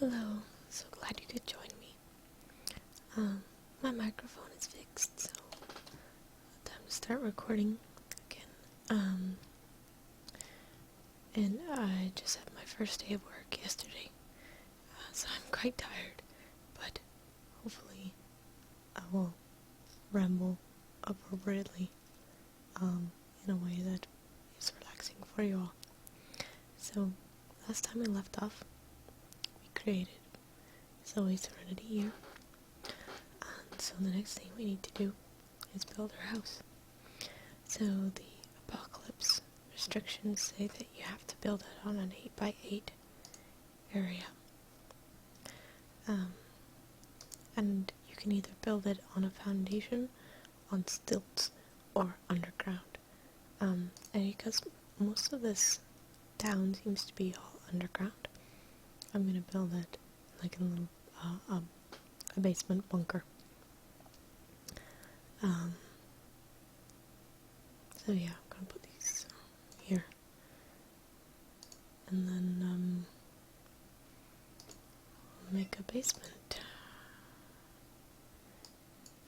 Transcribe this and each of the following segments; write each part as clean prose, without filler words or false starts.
Hello, so glad you could join me. My microphone is fixed, so time to start recording again. And I just had my first day of work yesterday, so I'm quite tired, but hopefully I will ramble appropriately, in a way that is relaxing for you all. So, last time we left off, we created Zoe's Serenity Year. And so the next thing we need to do is build our house. So the apocalypse restrictions say that you have to build it on an 8x8 area. And you can either build it on a foundation, on stilts, or underground. And because most of this town seems to be all underground, I'm going to build it like a little a basement bunker. So yeah, I'm going to put these here. And then make a basement.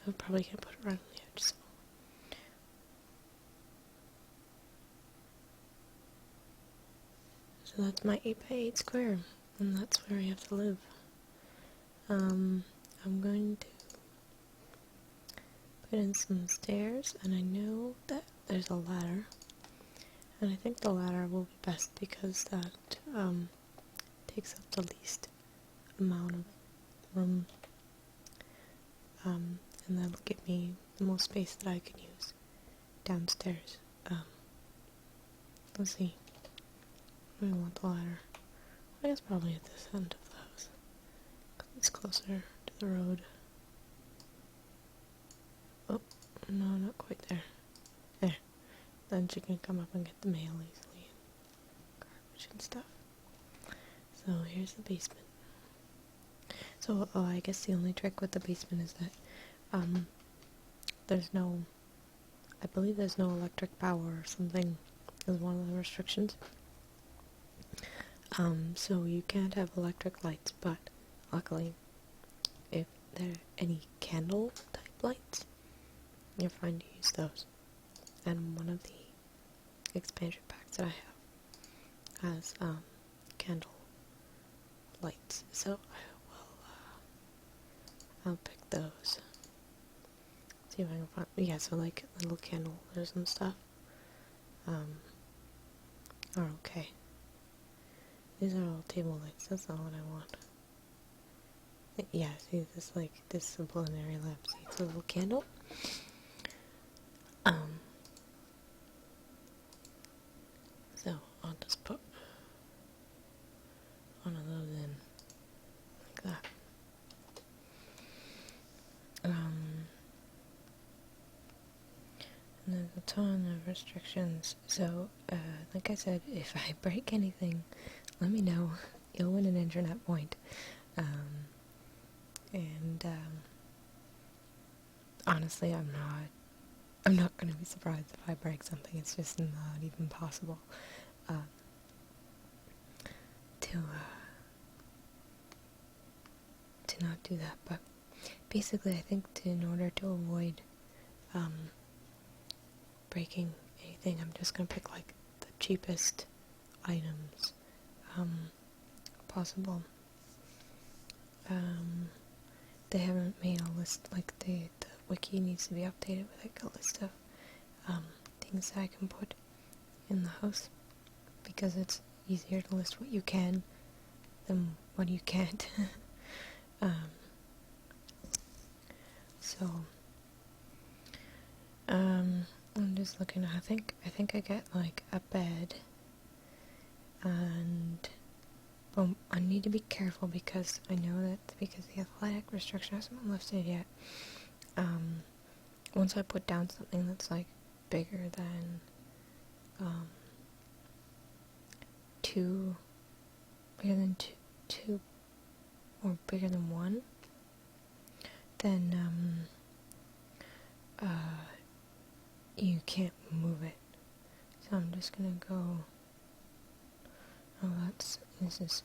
I'm probably going to put it right on the edge, so that's my 8x8 square, and that's where I have to live. I'm going to put in some stairs, and I know that there's a ladder, and I think the ladder will be best because that takes up the least amount of room, and that'll give me the most space that I can use downstairs. Let's see. I want the ladder. I guess probably at this end of the house, 'cause it's closer to the road. Oh, no, not quite there. There. Then she can come up and get the mail easily, and garbage and stuff. So here's the basement. So, I guess the only trick with the basement is that, there's no, I believe there's no electric power or something is one of the restrictions. So you can't have electric lights, but luckily, if there are any candle type lights, you're fine to use those. And one of the expansion packs that I have has, candle lights, so I'll pick those. See if I can find, yeah, so like little candle holders and stuff, are okay. These are all table lights, that's not what I want. Yeah, see this, like, this sublunary lamp, see, it's a little candle. So I'll just put one of those in, like that. And there's a ton of restrictions, so, like I said, if I break anything, let me know. You'll win an internet point. Honestly, I'm not gonna be surprised if I break something. It's just not even possible, to not do that. But basically, I think in order to avoid, breaking anything, I'm just gonna pick like the cheapest items, possible. They haven't made a list, like the wiki needs to be updated with like a list of things that I can put in the house, because it's easier to list what you can than what you can't. So I'm just looking. I think I get like a bed, and I need to be careful because I know that because the athletic restriction hasn't been lifted yet. Once I put down something that's like bigger than two, or bigger than one, then you can't move it. So I'm just gonna go. Oh, this is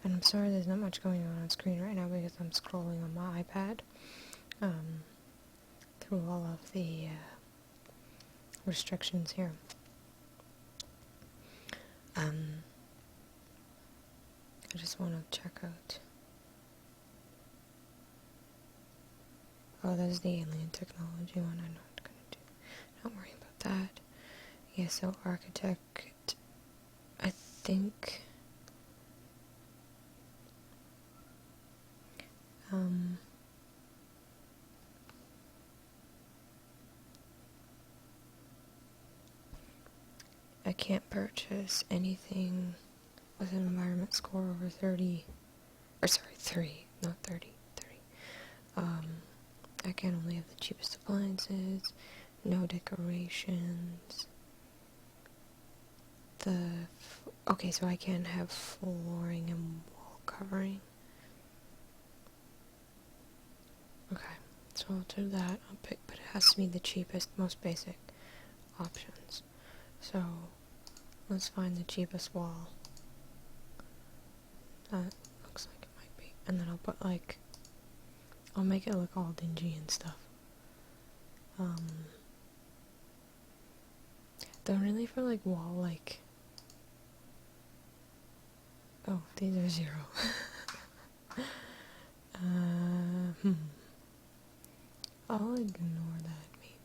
And I'm sorry there's not much going on screen right now because I'm scrolling on my iPad through all of the restrictions here. I just want to check out. Oh, there's the alien technology one. I'm not going to do. Don't worry about that. Yeah, so architect, I think, I can't purchase anything with an environment score over 30, or sorry, 3, not 30, 30. I can only have the cheapest appliances, no decorations. Okay, so I can have flooring and wall covering. Okay, so I'll do that. I'll pick, but it has to be the cheapest, most basic options. So let's find the cheapest wall. That looks like it might be. And then I'll put like, I'll make it look all dingy and stuff. Though really for like wall, like, oh, these are 0. I'll ignore that maybe.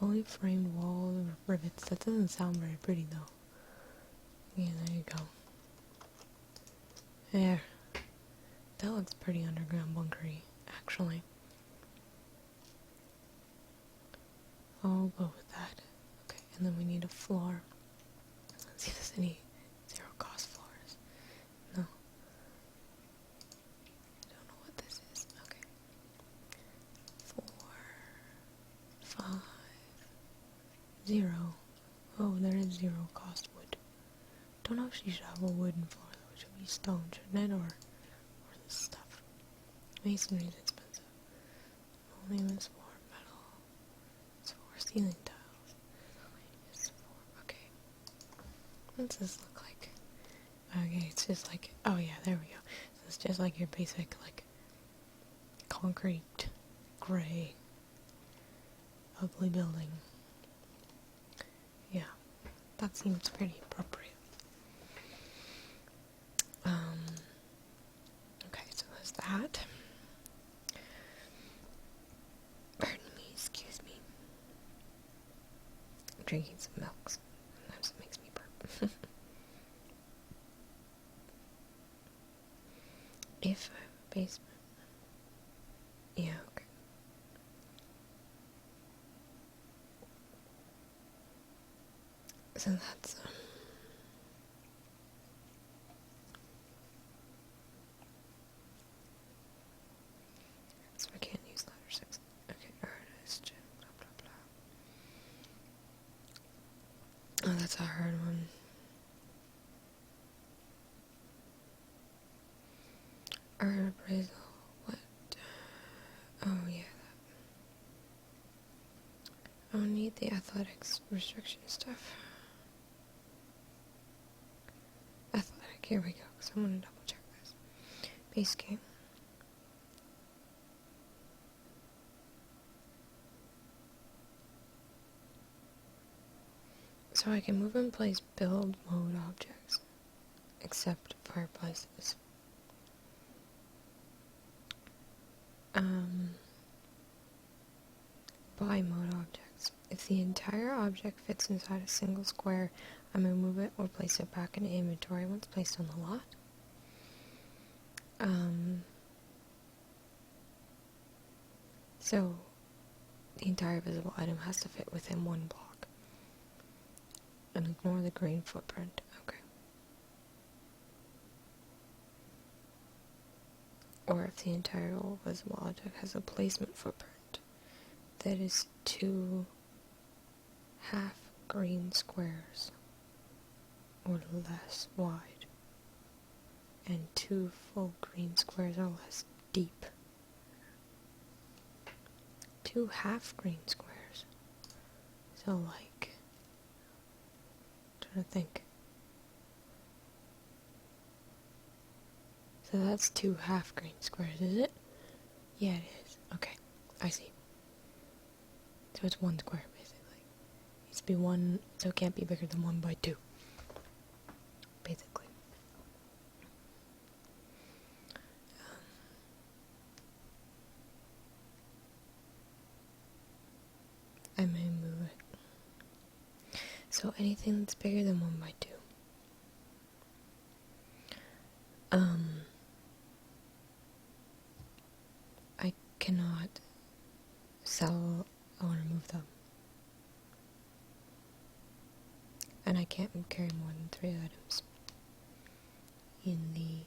Fully framed wall rivets. That doesn't sound very pretty though. Yeah, there you go. There. That looks pretty underground bunkery, actually. I'll go with that. Okay, and then we need a floor. Let's see if there's any 0 cost floors. No. I don't know what this is. Okay. 4, 5, 0. Oh, there is 0 cost wood. Don't know if she should have a wooden floor though. It should be stone, shouldn't it? Or this stuff. Masonry is expensive. Only this for metal. It's for ceiling tiles. It's for, okay. What does this look like? Okay, it's just like, oh yeah, there we go. So it's just like your basic, like, concrete, gray, ugly building. Yeah, that seems pretty appropriate. Okay, so there's that. Pardon me, excuse me. I'm drinking some milk. Sometimes it makes me burp. If I have a basement. Yeah, okay. So that's so I can't use letter 6. Okay, artist, blah blah blah. Oh, that's a hard one. Art appraisal. What? Oh yeah. I'll need the athletics restriction stuff. Athletic, here we go, because I'm going to double check this. Base game. So I can move and place build mode objects, except fireplaces. Buy mode objects. If the entire object fits inside a single square, I may move it or place it back in inventory once placed on the lot. So the entire visible item has to fit within one block. And ignore the green footprint. Okay. Or if the entire visible object has a placement footprint that is 2 half green squares or less wide, and 2 full green squares or less deep. 2 half green squares. So like, I'm trying to think. So that's 2 half-grain squares, is it? Yeah, it is. Okay, I see. So it's 1 square, basically. It needs to be 1, so it can't be bigger than 1 by 2. Basically. I may move it. So anything that's bigger than 1 by 2. I cannot sell or remove them. And I can't carry more than 3 items in the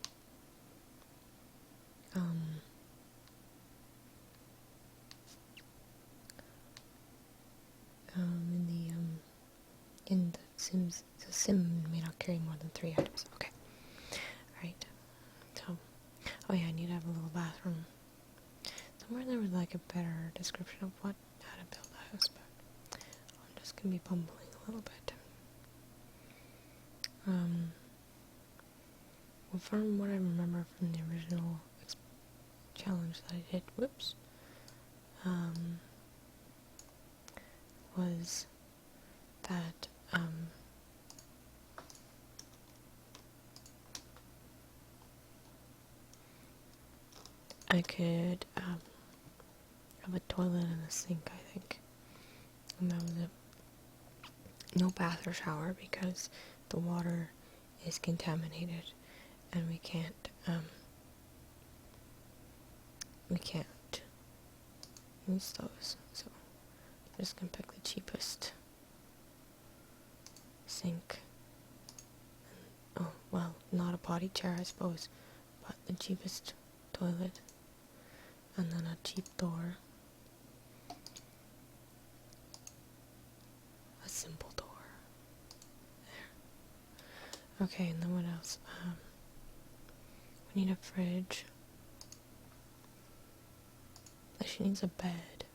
in the Sims. The Sim may not carry more than 3 items. Okay. Alright. So, oh yeah, I need to have a little bathroom. Somewhere there was like a better description of how to build a house, but I'm just gonna be bumbling a little bit. Well, from what I remember from the original challenge that I did, was that, I could, have a toilet and a sink, I think. And that was it. No bath or shower because the water is contaminated and we can't use those. So I'm just gonna pick the cheapest sink. And, oh, well, not a potty chair, I suppose, but the cheapest toilet. And then a cheap door. A simple door. There. Okay, and then what else? We need a fridge. She needs a bed.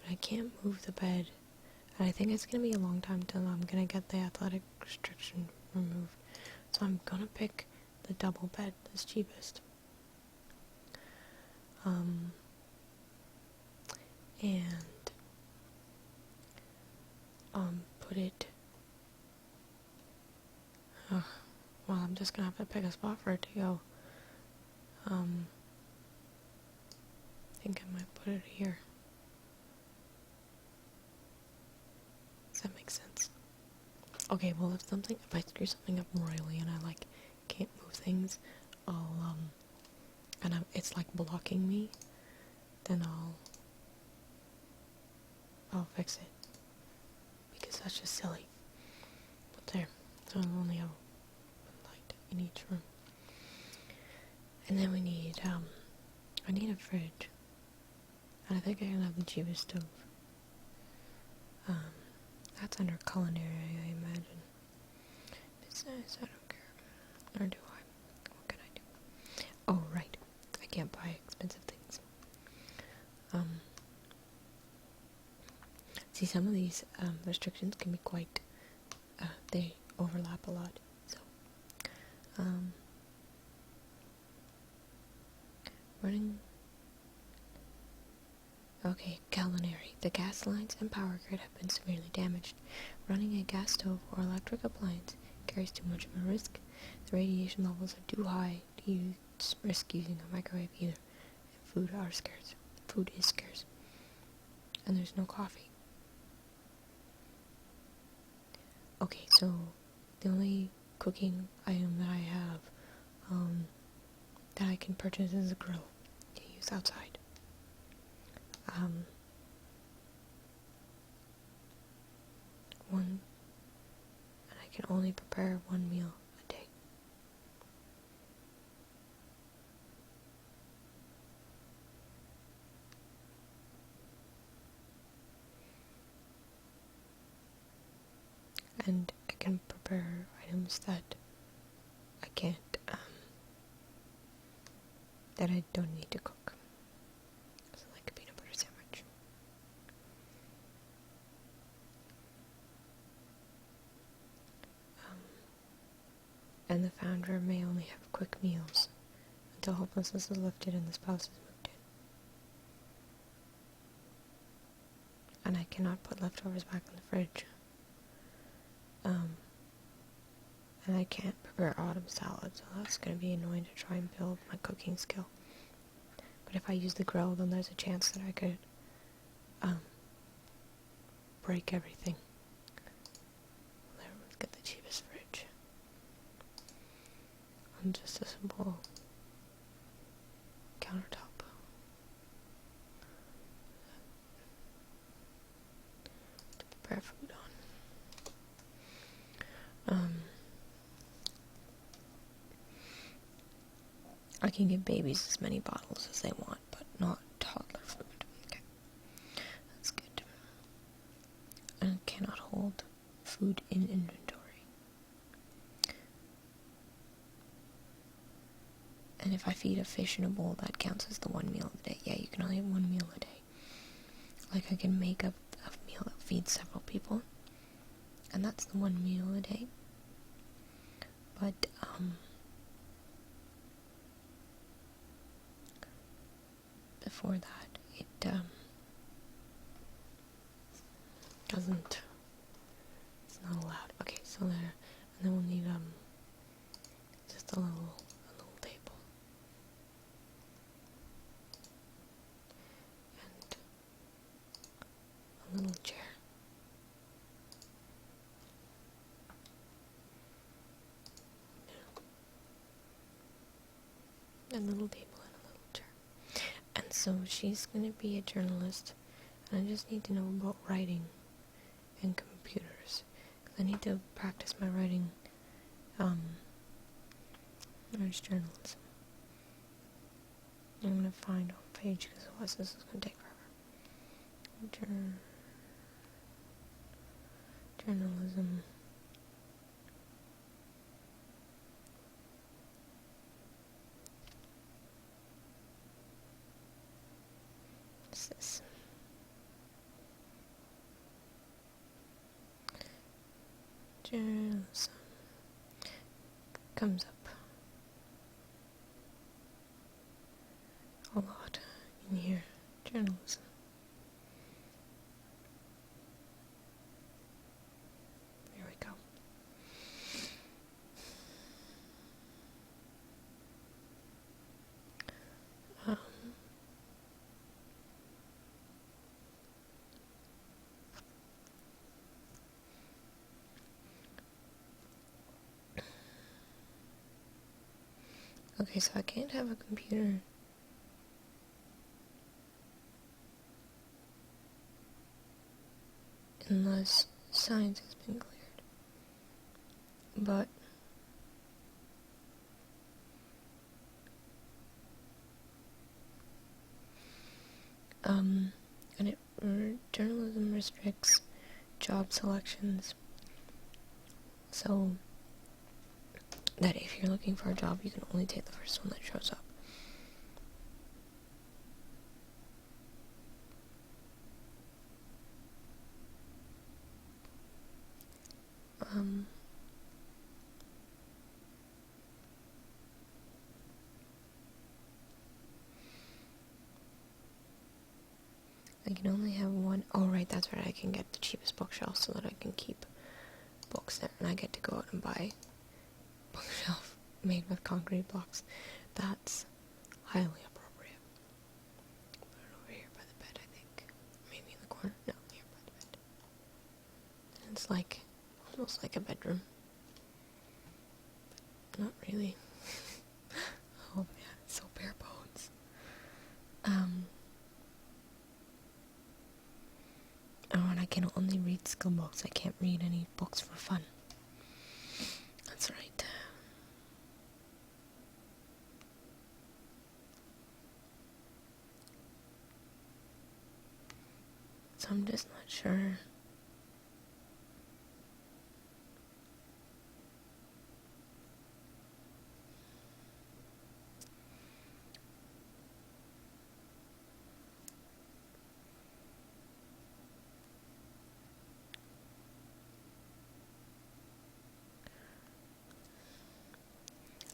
But I can't move the bed. And I think it's gonna be a long time till I'm gonna get the athletic restriction removed. So I'm gonna pick the double bed that's cheapest. And put it, well, I'm just gonna have to pick a spot for it to go. I think I might put it here. Does that make sense? Okay, well, if I screw something up royally and I can't move things, it's blocking me, then I'll fix it. Because that's just silly. But there, so I'll only have one light in each room. And then we need, I need a fridge. And I think I can have the cheapest stove. That's under culinary, I imagine. Business, I don't care. Or do I? What can I do? Oh, right. I can't buy expensive things. See, some of these restrictions can be quite, they overlap a lot. So, running. Okay, culinary. The gas lines and power grid have been severely damaged. Running a gas stove or electric appliance carries too much of a risk. The radiation levels are too high to risk using a microwave either. And food is scarce. And there's no coffee. Okay, so the only cooking item that I have that I can purchase is a grill to use outside. And I can only prepare 1 meal a day. And I can prepare items that I can't, that I don't need to cook. So like a peanut butter sandwich. And the founder may only have quick meals until hopelessness is lifted and the spouse is moved in. And I cannot put leftovers back in the fridge. And I can't prepare autumn salad, so that's going to be annoying to try and build my cooking skill. But if I use the grill, then there's a chance that I could break everything. There, let's get the cheapest fridge. And just a simple countertop. To prepare food on. I can give babies as many bottles as they want, but not toddler food. Okay, that's good. And I cannot hold food in inventory. And if I feed a fish in a bowl, that counts as the one meal a day. Yeah, you can only have one meal a day. Like, I can make up a meal that feeds several people, and that's the one meal a day. But, before that, it, doesn't, it's not allowed. Okay, so there, and then we'll need, just a little table. And a little chair. A little table and a little chair. And so she's going to be a journalist, and I just need to know about writing and computers. Because I need to practice my writing, there's journalism. I'm going to find on page, because otherwise this is going to take forever. Journalism. What's this? Journalism. Comes up a lot in here. Journalism. Here we go. Okay, so I can't have a computer unless science has been cleared. But and journalism restricts job selections, so that if you're looking for a job, you can only take the first one that shows up. I can only have one. Oh, right, that's right. I can get the cheapest bookshelf so that I can keep books there, and I get to go out and buy a bookshelf made with concrete blocks. That's highly appropriate. Put it over here by the bed, I think. Maybe in the corner. No, here by the bed. And it's like almost like a bedroom. Not really. Oh man, it's so bare bones. Oh, and I can only read skill books. I can't read any books for fun. That's right. So I'm just not sure.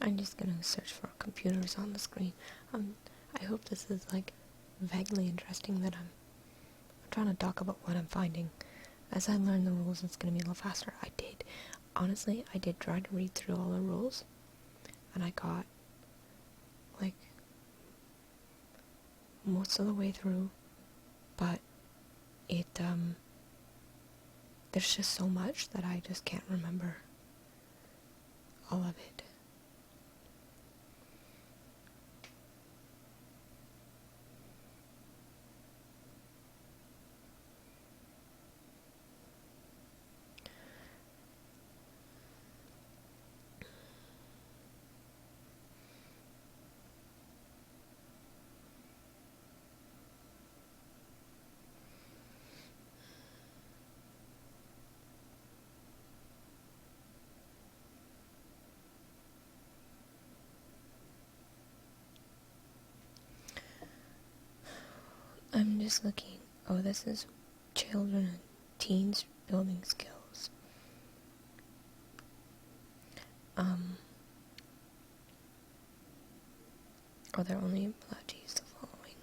I'm just gonna search for computers on the screen. I hope this is like vaguely interesting that I'm trying to talk about what I'm finding. As I learn the rules, it's gonna be a little faster. Honestly, I did try to read through all the rules, and I got like most of the way through, but there's just so much that I just can't remember all of it. I'm just looking. Oh, this is children and teens building skills. Oh, they're only allowed to use the following.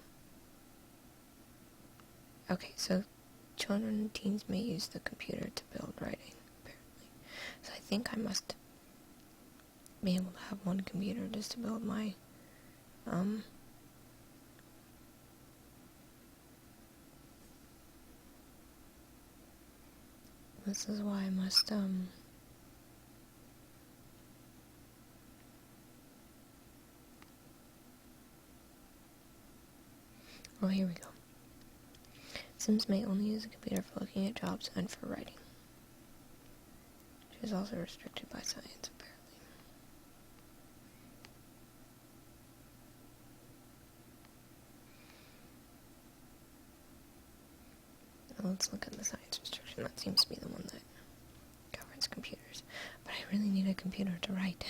Okay, so children and teens may use the computer to build writing, apparently. So I think I must be able to have one computer just to build my, this is why I must, oh, here we go. Sims may only use a computer for looking at jobs and for writing. She is also restricted by science, apparently. Now let's look at the science restriction. That seems to be the one that governs computers. But I really need a computer to write.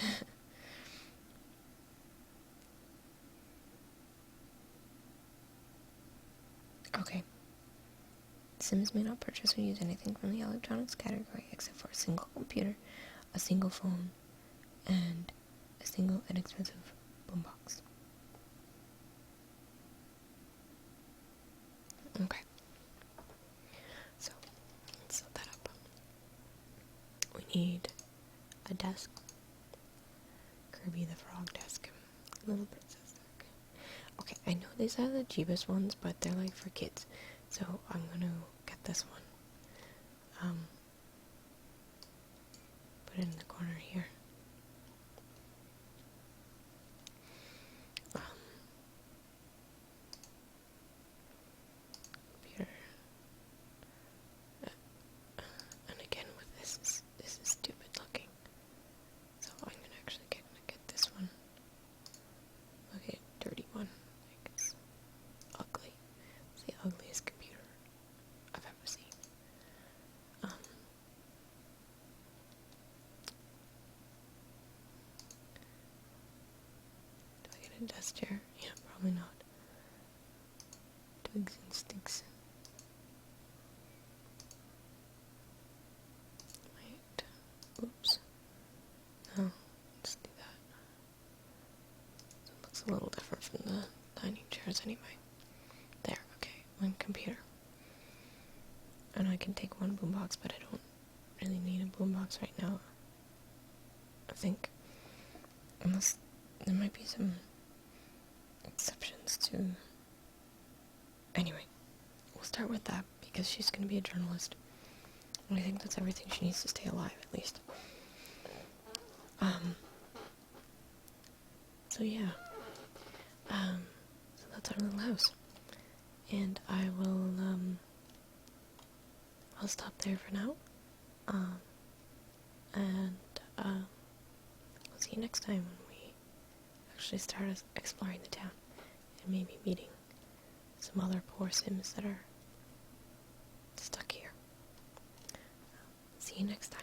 Okay. Sims may not purchase or use anything from the electronics category except for a single computer, a single phone, and a single inexpensive boombox. Okay. So, let's set that up. We need a desk. Kirby the Frog desk. Little princess desk. Okay, I know these are the cheapest ones, but they're like for kids. So I'm gonna get this one. Put it in the corner here. Computer. And again with this is stupid looking. So I'm gonna actually get this one. Look at dirty one. Like it's ugly. It's the ugliest computer I've ever seen. Do I get a desk chair? Yeah, probably not. Twigs and sticks. Wait. Oops. No, let's do that. So it looks a little different from the dining chairs anyway. There, okay. One computer. And I can take one boombox, but I don't really need a boombox right now. I think. Unless there might be some exceptions to... Anyway, we'll start with that because she's going to be a journalist. And I think that's everything she needs to stay alive, at least. So yeah. So that's our little house. And I will, I'll stop there for now. And we'll see you next time when we actually start exploring the town. And maybe meeting some other poor Sims that are stuck here. See you next time.